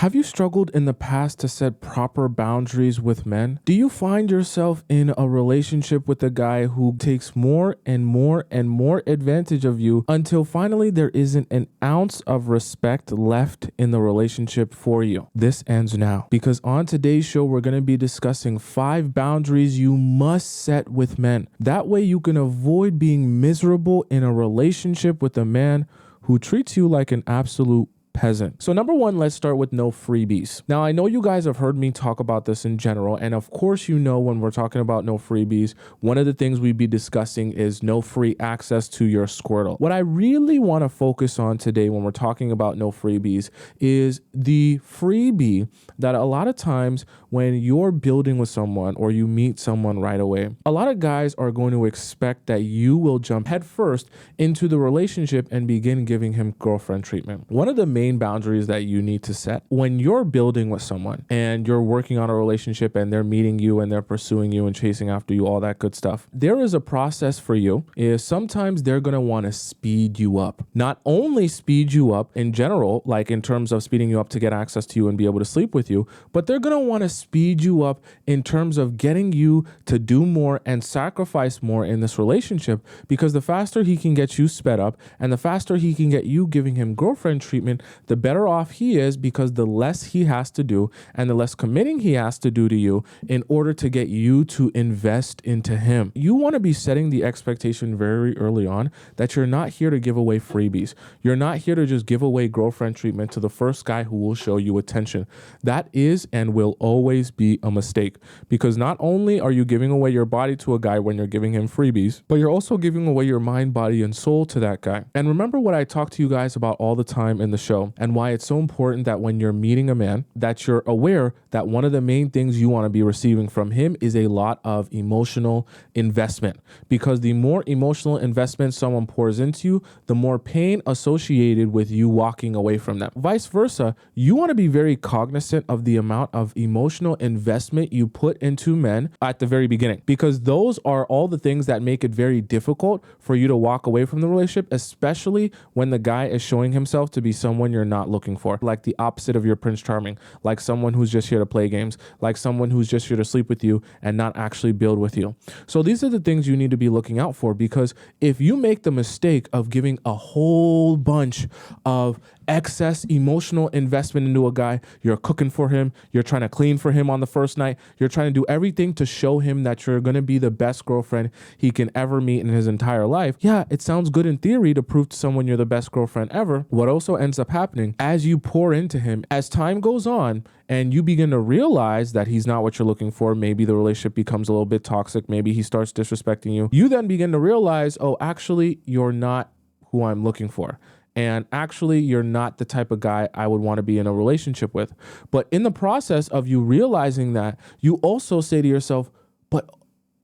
Have you struggled in the past to set proper boundaries with men? Do you find yourself in a relationship with a guy who takes more and more and more advantage of you until finally there isn't an ounce of respect left in the relationship for you? This ends now, because on today's show, we're going to be discussing 5 boundaries you must set with men. That way you can avoid being miserable in a relationship with a man who treats you like an absolute peasant. So number 1, let's start with no freebies. Now, I know you guys have heard me talk about this in general, and of course, you know, when we're talking about no freebies, one of the things we'd be discussing is no free access to your Squirtle. What I really want to focus on today when we're talking about no freebies is the freebie that a lot of times when you're building with someone or you meet someone right away, a lot of guys are going to expect that you will jump headfirst into the relationship and begin giving him girlfriend treatment. One of the main boundaries that you need to set when you're building with someone and you're working on a relationship and they're meeting you and they're pursuing you and chasing after you, all that good stuff, there is a process for you. Is sometimes they're going to want to speed you up. Not only speed you up in general, like in terms of speeding you up to get access to you and be able to sleep with you, but they're going to want to speed you up in terms of getting you to do more and sacrifice more in this relationship, because the faster he can get you sped up and the faster he can get you giving him girlfriend treatment, the better off he is, because the less he has to do and the less committing he has to do to you in order to get you to invest into him. You want to be setting the expectation very early on that you're not here to give away freebies. You're not here to just give away girlfriend treatment to the first guy who will show you attention. That is and will always be a mistake, because not only are you giving away your body to a guy when you're giving him freebies, but you're also giving away your mind, body, and soul to that guy. And remember what I talk to you guys about all the time in the show, and why it's so important that when you're meeting a man, that you're aware that one of the main things you want to be receiving from him is a lot of emotional investment, because the more emotional investment someone pours into you, the more pain associated with you walking away from them. Vice versa, you want to be very cognizant of the amount of emotional investment you put into men at the very beginning, because those are all the things that make it very difficult for you to walk away from the relationship, especially when the guy is showing himself to be someone you're not looking for, like the opposite of your Prince Charming, like someone who's just here to play games, like someone who's just here to sleep with you and not actually build with you. So these are the things you need to be looking out for, because if you make the mistake of giving a whole bunch of excess emotional investment into a guy, you're cooking for him, you're trying to clean for him on the first night, you're trying to do everything to show him that you're going to be the best girlfriend he can ever meet in his entire life. Yeah, it sounds good in theory to prove to someone you're the best girlfriend ever. What also ends up happening as you pour into him, as time goes on and you begin to realize that he's not what you're looking for, maybe the relationship becomes a little bit toxic, maybe he starts disrespecting you, you then begin to realize, oh, actually, you're not who I'm looking for. And actually, you're not the type of guy I would want to be in a relationship with. But in the process of you realizing that, you also say to yourself, but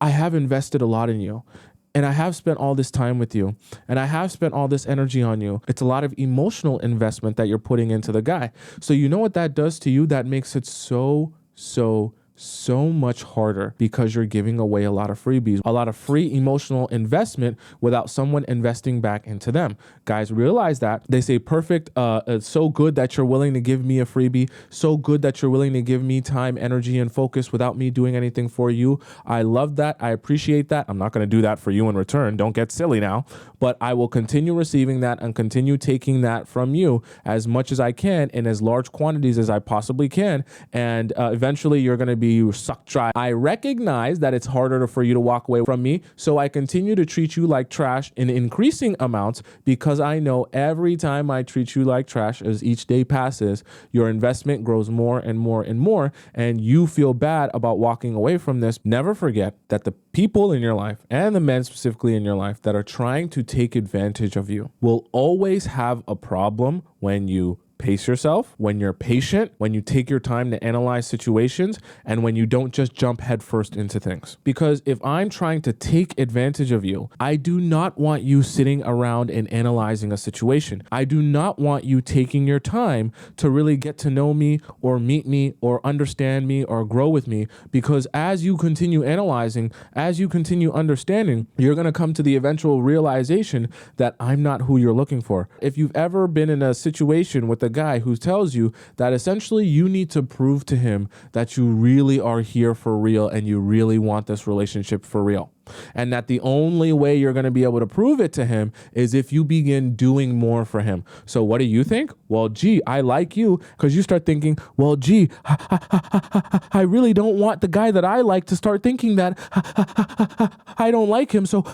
I have invested a lot in you. And I have spent all this time with you. And I have spent all this energy on you. It's a lot of emotional investment that you're putting into the guy. So you know what that does to you? That makes it so much harder, because you're giving away a lot of freebies, a lot of free emotional investment without someone investing back into them. Guys realize that. They say, perfect, it's so good that you're willing to give me a freebie, so good that you're willing to give me time, energy, and focus without me doing anything for you. I love that. I appreciate that. I'm not going to do that for you in return. Don't get silly now. But I will continue receiving that and continue taking that from you as much as I can in as large quantities as I possibly can. And eventually you're going to be sucked dry. I recognize that it's harder for you to walk away from me, so I continue to treat you like trash in increasing amounts, because I know every time I treat you like trash, as each day passes, your investment grows more and more and more, and you feel bad about walking away from this. Never forget that the people in your life, and the men specifically in your life, that are trying to take advantage of you will always have a problem when you pace yourself, when you're patient, when you take your time to analyze situations, and when you don't just jump headfirst into things. Because if I'm trying to take advantage of you, I do not want you sitting around and analyzing a situation. I do not want you taking your time to really get to know me or meet me or understand me or grow with me, because as you continue analyzing, as you continue understanding, you're going to come to the eventual realization that I'm not who you're looking for. If you've ever been in a situation with a guy who tells you that essentially you need to prove to him that you really are here for real and you really want this relationship for real. And that the only way you're going to be able to prove it to him is if you begin doing more for him. So what do you think? Well, gee, I like you, because you start thinking, well, gee, I really don't want the guy that I like to start thinking that I don't like him. So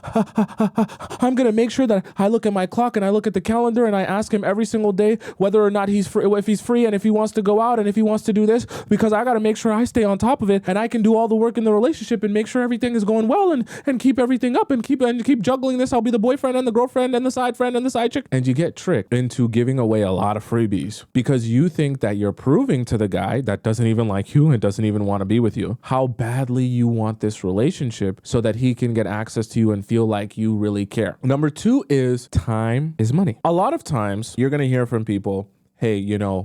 I'm going to make sure that I look at my clock and I look at the calendar and I ask him every single day whether or not he's free, if he's free and if he wants to go out and if he wants to do this, because I got to make sure I stay on top of it and I can do all the work in the relationship and make sure everything is going well and keep everything up and keep juggling this. I'll be the boyfriend and the girlfriend and the side friend and the side chick. And you get tricked into giving away a lot of freebies because you think that you're proving to the guy that doesn't even like you and doesn't even want to be with you how badly you want this relationship so that he can get access to you and feel like you really care. Number 2 is time is money. A lot of times you're going to hear from people, hey,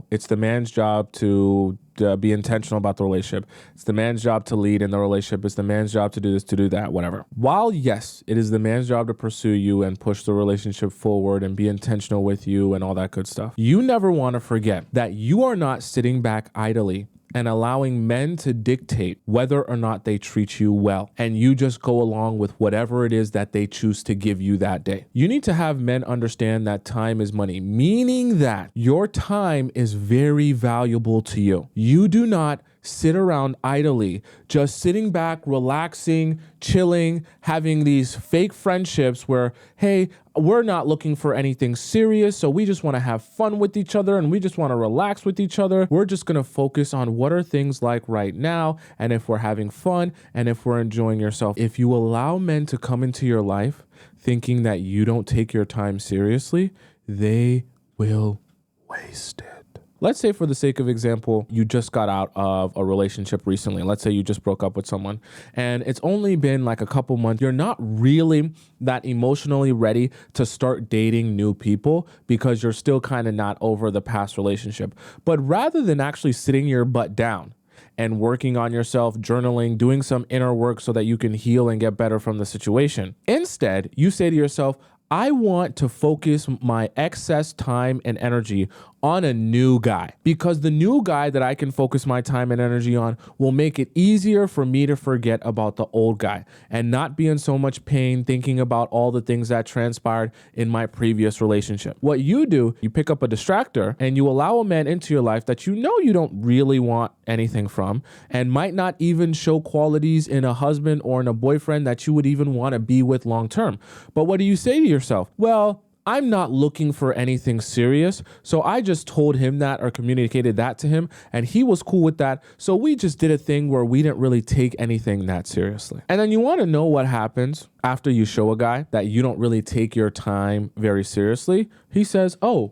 it's the man's job to be intentional about the relationship. It's the man's job to lead in the relationship. It's the man's job to do this, to do that, whatever. While yes, it is the man's job to pursue you and push the relationship forward and be intentional with you and all that good stuff, you never want to forget that you are not sitting back idly and allowing men to dictate whether or not they treat you well. And you just go along with whatever it is that they choose to give you that day. You need to have men understand that time is money, meaning that your time is very valuable to you. You do not sit around idly, just sitting back, relaxing, chilling, having these fake friendships where, hey, we're not looking for anything serious, so we just want to have fun with each other and we just want to relax with each other. We're just going to focus on what are things like right now and if we're having fun and if we're enjoying yourself. If you allow men to come into your life thinking that you don't take your time seriously, they will waste it. Let's say, for the sake of example, you just got out of a relationship recently. Let's say you just broke up with someone and it's only been like a couple months. You're not really that emotionally ready to start dating new people because you're still kind of not over the past relationship. But rather than actually sitting your butt down and working on yourself, journaling, doing some inner work so that you can heal and get better from the situation, instead, you say to yourself, I want to focus my excess time and energy on a new guy, because the new guy that I can focus my time and energy on will make it easier for me to forget about the old guy and not be in so much pain thinking about all the things that transpired in my previous relationship. What you do, you pick up a distractor and you allow a man into your life that you don't really want anything from and might not even show qualities in a husband or in a boyfriend that you would even want to be with long term. But what do you say to yourself? Well, I'm not looking for anything serious. So I just told him that or communicated that to him and he was cool with that. So we just did a thing where we didn't really take anything that seriously. And then you want to know what happens after you show a guy that you don't really take your time very seriously. He says, oh,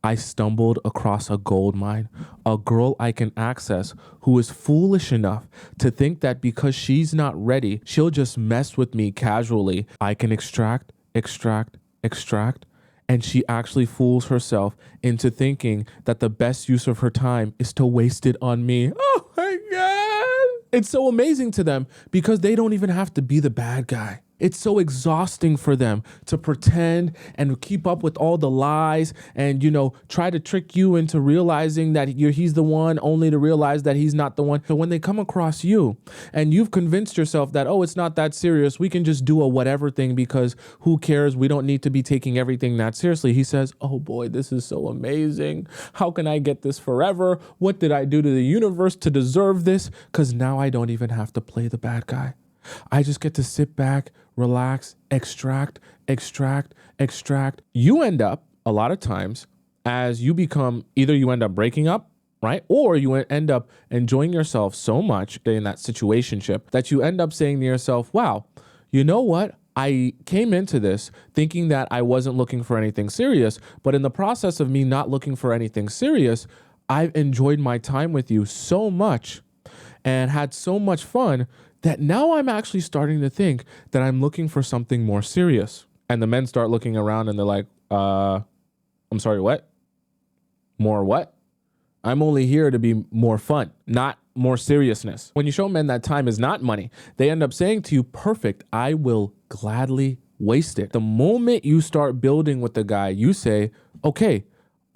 I stumbled across a gold mine, a girl I can access who is foolish enough to think that because she's not ready, she'll just mess with me casually. I can extract, and she actually fools herself into thinking that the best use of her time is to waste it on me. Oh my God. It's so amazing to them because they don't even have to be the bad guy. It's so exhausting for them to pretend and keep up with all the lies and, try to trick you into realizing that he's the one, only to realize that he's not the one. So when they come across you and you've convinced yourself that, oh, it's not that serious, we can just do a whatever thing because who cares? We don't need to be taking everything that seriously. He says, oh boy, this is so amazing. How can I get this forever? What did I do to the universe to deserve this? Because now I don't even have to play the bad guy. I just get to sit back, relax, extract. You end up a lot of times as you become, either you end up breaking up, right? Or you end up enjoying yourself so much in that situationship that you end up saying to yourself, wow, you know what? I came into this thinking that I wasn't looking for anything serious, but in the process of me not looking for anything serious, I've enjoyed my time with you so much and had so much fun that now I'm actually starting to think that I'm looking for something more serious. And the men start looking around and they're like, I'm sorry, what? More what? I'm only here to be more fun, not more seriousness. When you show men that time is not money, they end up saying to you, perfect, I will gladly waste it. The moment you start building with the guy, you say, okay,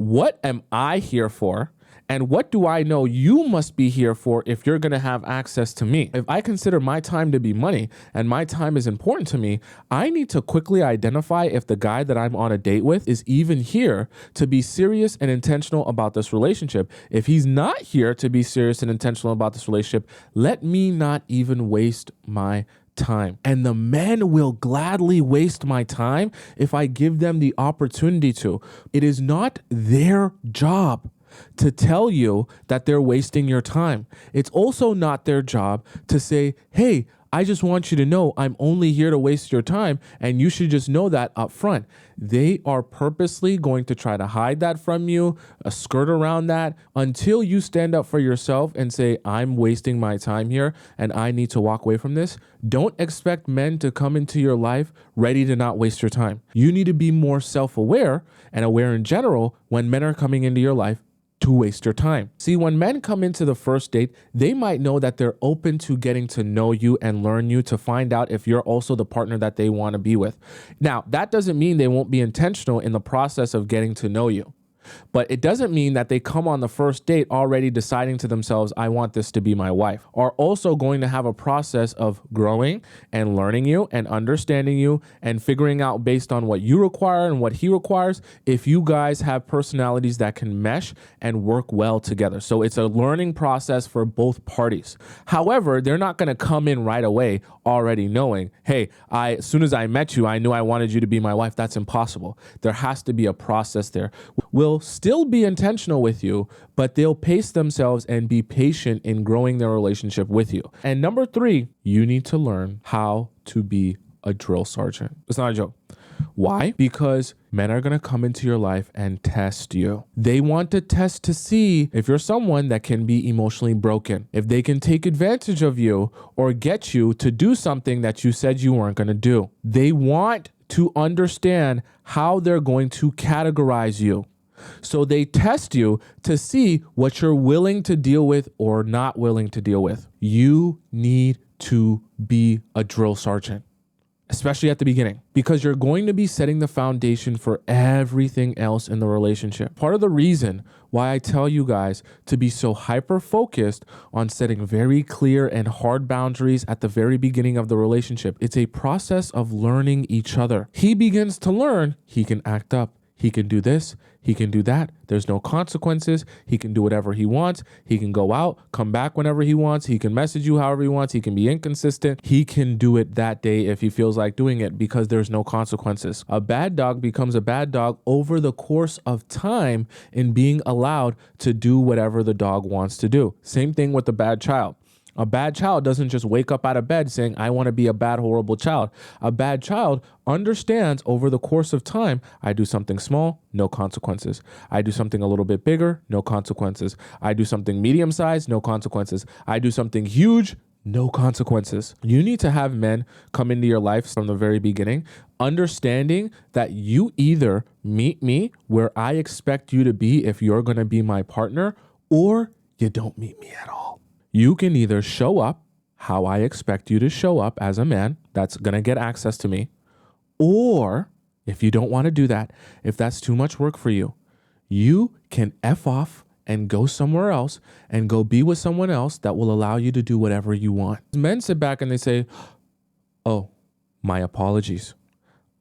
what am I here for? And what do I know you must be here for if you're going to have access to me? If I consider my time to be money and my time is important to me, I need to quickly identify if the guy that I'm on a date with is even here to be serious and intentional about this relationship. If he's not here to be serious and intentional about this relationship, let me not even waste my time. And the men will gladly waste my time if I give them the opportunity to. It is not their job to tell you that they're wasting your time. It's also not their job to say, hey, I just want you to know I'm only here to waste your time, and you should just know that up front. They are purposely going to try to hide that from you, skirt around that until you stand up for yourself and say, I'm wasting my time here and I need to walk away from this. Don't expect men to come into your life ready to not waste your time. You need to be more self-aware and aware in general when men are coming into your life to waste your time. See, when men come into the first date, they might know that they're open to getting to know you and learn you to find out if you're also the partner that they want to be with. Now, that doesn't mean they won't be intentional in the process of getting to know you. But it doesn't mean that they come on the first date already deciding to themselves, I want this to be my wife. Are also going to have a process of growing and learning you and understanding you and figuring out based on what you require and what he requires, if you guys have personalities that can mesh and work well together. So it's a learning process for both parties. However, they're not going to come in right away already knowing, hey, as soon as I met you, I knew I wanted you to be my wife. That's impossible. There has to be a process there. We'll still be intentional with you, but they'll pace themselves and be patient in growing their relationship with you. And number 3, you need to learn how to be a drill sergeant. It's not a joke. Why? Because men are going to come into your life and test you. They want to test to see if you're someone that can be emotionally broken, if they can take advantage of you or get you to do something that you said you weren't going to do. They want to understand how they're going to categorize you. So they test you to see what you're willing to deal with or not willing to deal with. You need to be a drill sergeant, especially at the beginning, because you're going to be setting the foundation for everything else in the relationship. Part of the reason why I tell you guys to be so hyper-focused on setting very clear and hard boundaries at the very beginning of the relationship, it's a process of learning each other. He begins to learn, he can act up. He can do this. He can do that. There's no consequences. He can do whatever he wants. He can go out, come back whenever he wants. He can message you however he wants. He can be inconsistent. He can do it that day if he feels like doing it because there's no consequences. A bad dog becomes a bad dog over the course of time in being allowed to do whatever the dog wants to do. Same thing with the bad child. A bad child doesn't just wake up out of bed saying, I want to be a bad, horrible child. A bad child understands over the course of time, I do something small, no consequences. I do something a little bit bigger, no consequences. I do something medium-sized, no consequences. I do something huge, no consequences. You need to have men come into your life from the very beginning, understanding that you either meet me where I expect you to be if you're going to be my partner, or you don't meet me at all. You can either show up how I expect you to show up as a man that's going to get access to me, or if you don't want to do that, if that's too much work for you, you can F off and go somewhere else and go be with someone else that will allow you to do whatever you want. Men sit back and they say, oh, my apologies.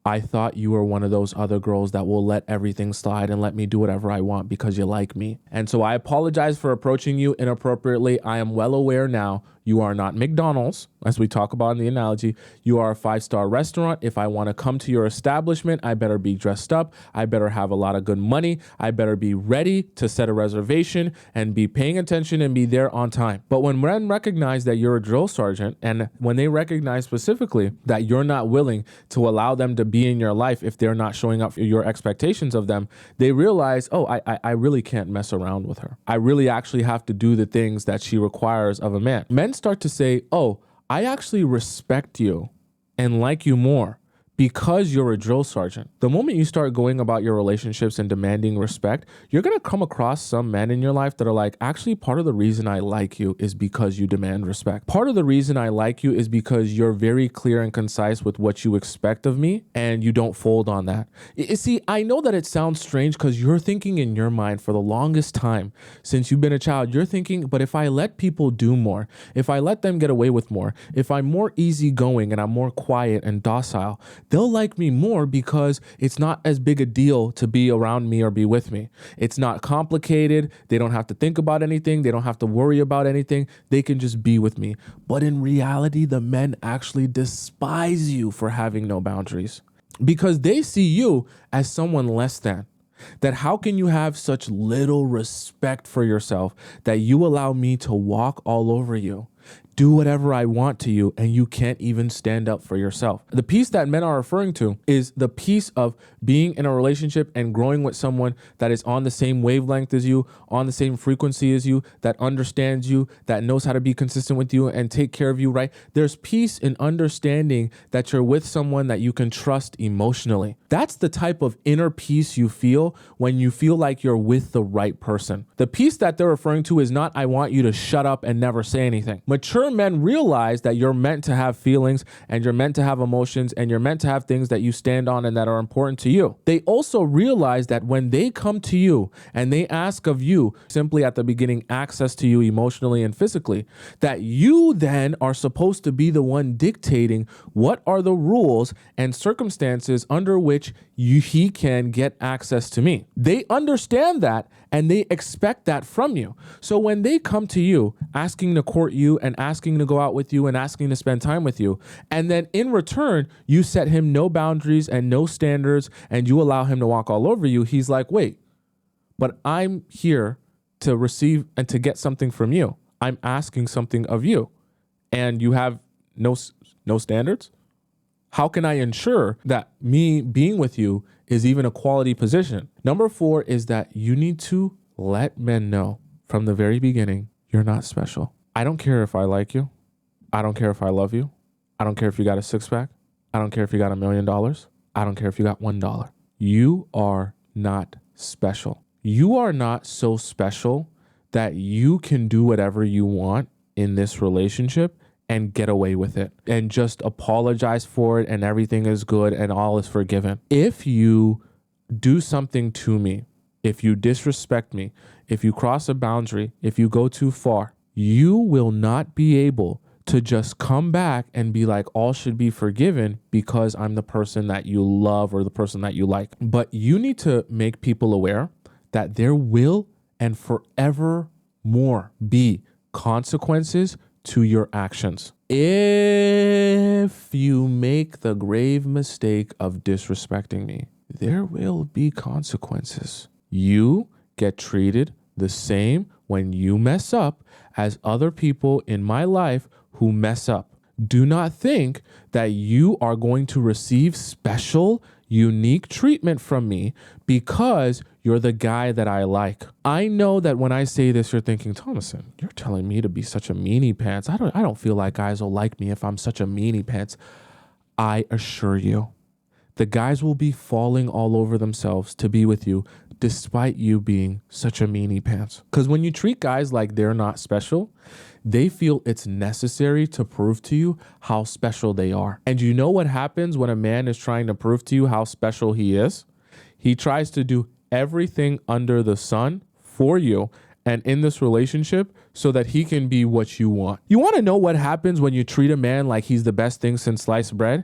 I thought you were one of those other girls that will let everything slide and let me do whatever I want because you like me. And so I apologize for approaching you inappropriately. I am well aware now you are not McDonald's, as we talk about in the analogy. You are a 5-star restaurant. If I want to come to your establishment, I better be dressed up. I better have a lot of good money. I better be ready to set a reservation and be paying attention and be there on time. But when men recognize that you're a drill sergeant, and when they recognize specifically that you're not willing to allow them to be in your life if they're not showing up for your expectations of them, they realize, oh, I really can't mess around with her. I really actually have to do the things that she requires of a man. Men start to say, oh, I actually respect you and like you more because you're a drill sergeant. The moment you start going about your relationships and demanding respect, you're going to come across some men in your life that are like, actually, part of the reason I like you is because you demand respect. Part of the reason I like you is because you're very clear and concise with what you expect of me, and you don't fold on that. You see, I know that it sounds strange because you're thinking in your mind for the longest time since you've been a child, you're thinking, but if I let people do more, if I let them get away with more, if I'm more easygoing and I'm more quiet and docile, they'll like me more because it's not as big a deal to be around me or be with me. It's not complicated. They don't have to think about anything. They don't have to worry about anything. They can just be with me. But in reality, the men actually despise you for having no boundaries because they see you as someone less than. That how can you have such little respect for yourself that you allow me to walk all over you, do whatever I want to you, and you can't even stand up for yourself? The piece that men are referring to is the piece of being in a relationship and growing with someone that is on the same wavelength as you, on the same frequency as you, that understands you, that knows how to be consistent with you and take care of you, right? There's peace in understanding that you're with someone that you can trust emotionally. That's the type of inner peace you feel when you feel like you're with the right person. The peace that they're referring to is not, I want you to shut up and never say anything. Mature men realize that you're meant to have feelings and you're meant to have emotions and you're meant to have things that you stand on and that are important to you. They also realize that when they come to you and they ask of you simply at the beginning access to you emotionally and physically, that you then are supposed to be the one dictating what are the rules and circumstances under which he can get access to me. They understand that and they expect that from you. So when they come to you asking to court you and asking to go out with you and asking to spend time with you, and then in return, you set him no boundaries and no standards and you allow him to walk all over you, he's like, wait, but I'm here to receive and to get something from you. I'm asking something of you and you have no standards? How can I ensure that me being with you is even a quality position? Number 4 is that you need to let men know from the very beginning, you're not special. I don't care if I like you. I don't care if I love you. I don't care if you got a 6-pack. I don't care if you got $1 million. I don't care if you got $1. You are not special. You are not so special that you can do whatever you want in this relationship and get away with it and just apologize for it and everything is good and all is forgiven. If you do something to me, if you disrespect me, if you cross a boundary, if you go too far, you will not be able to just come back and be like, all should be forgiven because I'm the person that you love or the person that you like. But you need to make people aware that there will and forevermore be consequences to your actions. If you make the grave mistake of disrespecting me, there will be consequences. You get treated the same when you mess up as other people in my life who mess up. Do not think that you are going to receive special, unique treatment from me because you're the guy that I like. I know that when I say this, you're thinking, Tomisin, you're telling me to be such a meanie pants. I don't feel like guys will like me if I'm such a meanie pants. I assure you, the guys will be falling all over themselves to be with you despite you being such a meanie pants. Because when you treat guys like they're not special, they feel it's necessary to prove to you how special they are. And you know what happens when a man is trying to prove to you how special he is? He tries to do everything under the sun for you and in this relationship so that he can be what you want. You want to know what happens when you treat a man like he's the best thing since sliced bread?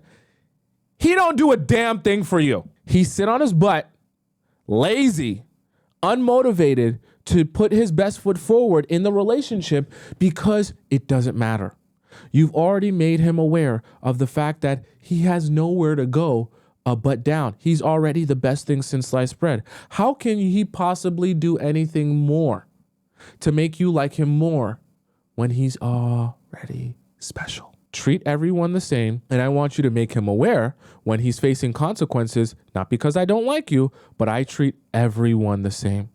He don't do a damn thing for you. He sit on his butt, lazy, unmotivated to put his best foot forward in the relationship because it doesn't matter. You've already made him aware of the fact that he has nowhere to go but down. He's already the best thing since sliced bread. How can he possibly do anything more to make you like him more when he's already special? Treat everyone the same, and I want you to make him aware when he's facing consequences, not because I don't like you, but I treat everyone the same.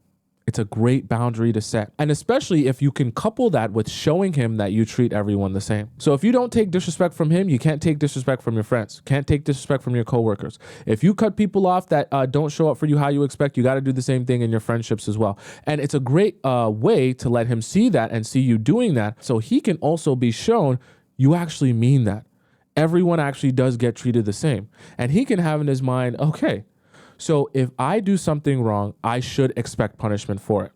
It's a great boundary to set. And especially if you can couple that with showing him that you treat everyone the same. So if you don't take disrespect from him, you can't take disrespect from your friends, can't take disrespect from your coworkers. If you cut people off that don't show up for you how you expect, you got to do the same thing in your friendships as well. And it's a great way to let him see that and see you doing that, so he can also be shown you actually mean that. Everyone actually does get treated the same. And he can have in his mind, okay, so if I do something wrong, I should expect punishment for it.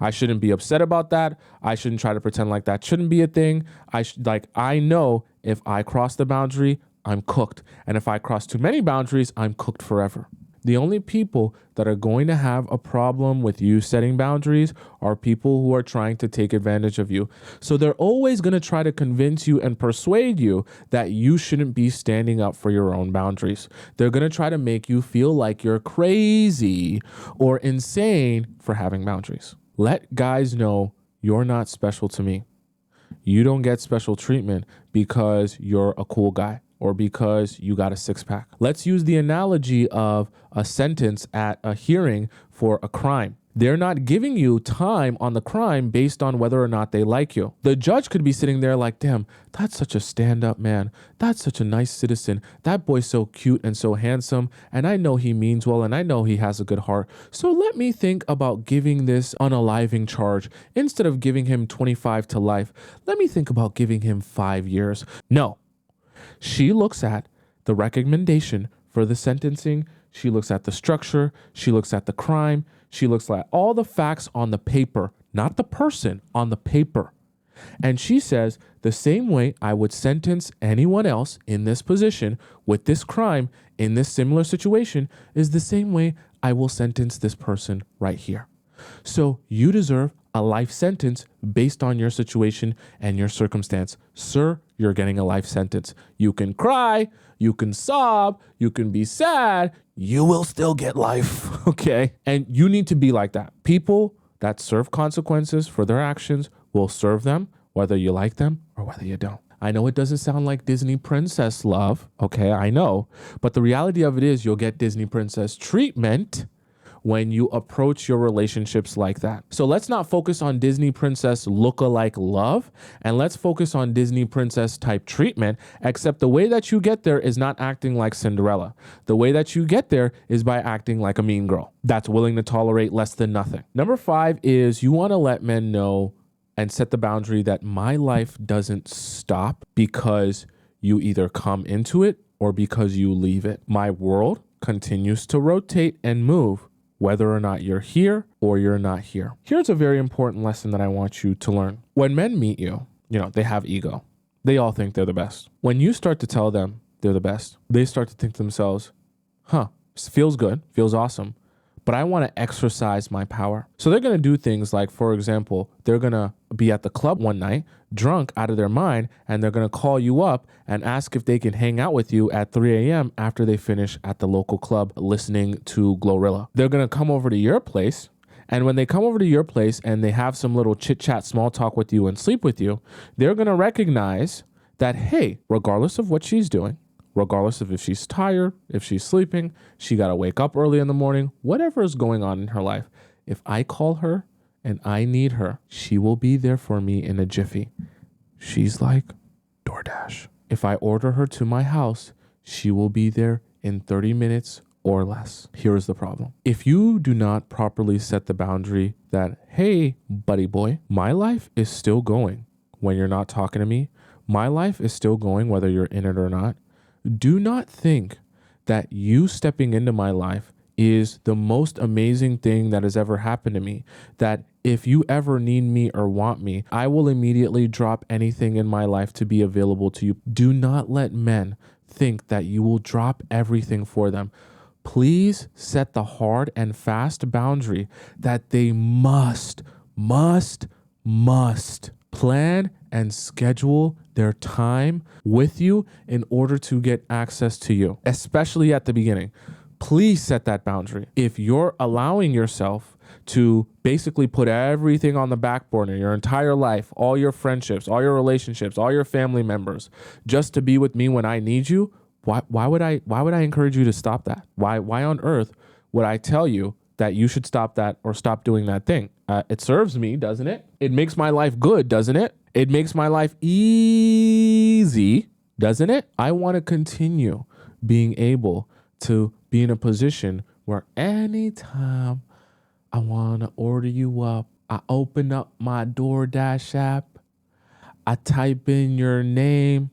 I shouldn't be upset about that. I shouldn't try to pretend like that shouldn't be a thing. I know if I cross the boundary, I'm cooked. And if I cross too many boundaries, I'm cooked forever. The only people that are going to have a problem with you setting boundaries are people who are trying to take advantage of you. So they're always going to try to convince you and persuade you that you shouldn't be standing up for your own boundaries. They're going to try to make you feel like you're crazy or insane for having boundaries. Let guys know you're not special to me. You don't get special treatment because you're a cool guy or because you got a six-pack. Let's use the analogy of a sentence at a hearing for a crime. They're not giving you time on the crime based on whether or not they like you. The judge could be sitting there like, damn, that's such a stand-up man. That's such a nice citizen. That boy's so cute and so handsome. And I know he means well, and I know he has a good heart. So let me think about giving this unaliving charge. Instead of giving him 25 to life, let me think about giving him 5 years. No. She looks at the recommendation for the sentencing. She looks at the structure. She looks at the crime. She looks at all the facts on the paper, not the person, on the paper. And she says, the same way I would sentence anyone else in this position with this crime in this similar situation is the same way I will sentence this person right here. So you deserve a life sentence based on your situation and your circumstance. Sir, you're getting a life sentence. You can cry, you can sob, you can be sad, you will still get life, okay? And you need to be like that. People that serve consequences for their actions will serve them, whether you like them or whether you don't. I know it doesn't sound like Disney princess love, okay? I know. But the reality of it is you'll get Disney princess treatment when you approach your relationships like that. So let's not focus on Disney princess look-alike love, and let's focus on Disney princess type treatment, except the way that you get there is not acting like Cinderella. The way that you get there is by acting like a mean girl that's willing to tolerate less than nothing. Number 5 is you want to let men know and set the boundary that my life doesn't stop because you either come into it or because you leave it. My world continues to rotate and move whether or not you're here or you're not here. Here's a very important lesson that I want you to learn. When men meet you, they have ego. They all think they're the best. When you start to tell them they're the best, they start to think to themselves, feels good, feels awesome, but I want to exercise my power. So they're going to do things like, for example, they're going to be at the club one night, drunk out of their mind, and they're going to call you up and ask if they can hang out with you at 3 a.m. after they finish at the local club listening to Glorilla. They're going to come over to your place, and when they come over to your place and they have some little chit-chat, small talk with you and sleep with you, they're going to recognize that, hey, regardless of what she's doing, regardless of if she's tired, if she's sleeping, she got to wake up early in the morning, whatever is going on in her life, if I call her and I need her, she will be there for me in a jiffy. She's like DoorDash. If I order her to my house, she will be there in 30 minutes or less. Here's the problem. If you do not properly set the boundary that, hey, buddy boy, my life is still going when you're not talking to me. My life is still going whether you're in it or not. Do not think that you stepping into my life is the most amazing thing that has ever happened to me, that if you ever need me or want me, I will immediately drop anything in my life to be available to you. Do not let men think that you will drop everything for them. Please set the hard and fast boundary that they must plan and schedule their time with you in order to get access to you, especially at the beginning. Please set that boundary. If you're allowing yourself to basically put everything on the back burner, your entire life, all your friendships, all your relationships, all your family members, just to be with me when I need you, why would I encourage you to stop that? Why on earth would I tell you that you should stop that or stop doing that thing. It serves me, doesn't it? It makes my life good, doesn't it? It makes my life easy, doesn't it? I want to continue being able to be in a position where anytime I want to order you up, I open up my DoorDash app, I type in your name,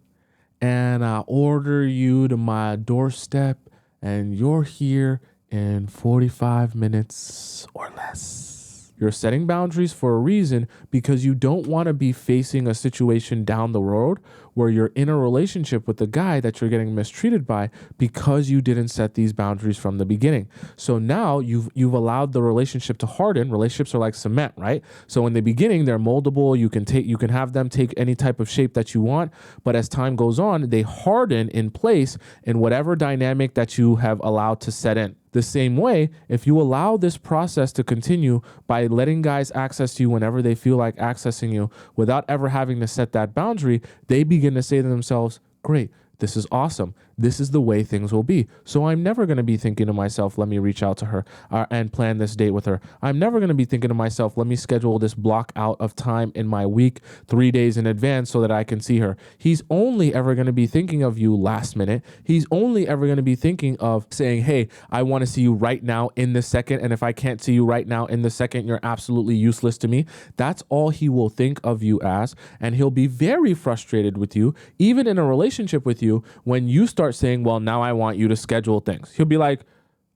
and I order you to my doorstep, and you're here in 45 minutes or less. You're setting boundaries for a reason, because you don't want to be facing a situation down the road where you're in a relationship with the guy that you're getting mistreated by because you didn't set these boundaries from the beginning. So now you've allowed the relationship to harden. Relationships are like cement, right? So in the beginning, they're moldable. You can have them take any type of shape that you want, but as time goes on, they harden in place in whatever dynamic that you have allowed to set in. The same way, if you allow this process to continue by letting guys access you whenever they feel like accessing you without ever having to set that boundary, they begin to say to themselves, great, this is awesome. This is the way things will be. So I'm never going to be thinking to myself, let me reach out to her and plan this date with her. I'm never going to be thinking to myself, let me schedule this block out of time in my week 3 days in advance so that I can see her. He's only ever going to be thinking of you last minute. He's only ever going to be thinking of saying, hey, I want to see you right now in this second. And if I can't see you right now in the second, you're absolutely useless to me. That's all he will think of you as. And he'll be very frustrated with you, even in a relationship with you, when you start saying, well, now I want you to schedule things. He'll be like,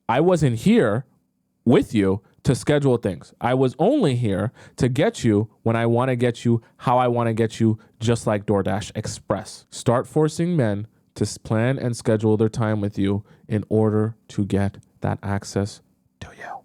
I wasn't here with you to schedule things. I was only here to get you when I want to get you, how I want to get you, just like DoorDash Express. Start forcing men to plan and schedule their time with you in order to get that access to you.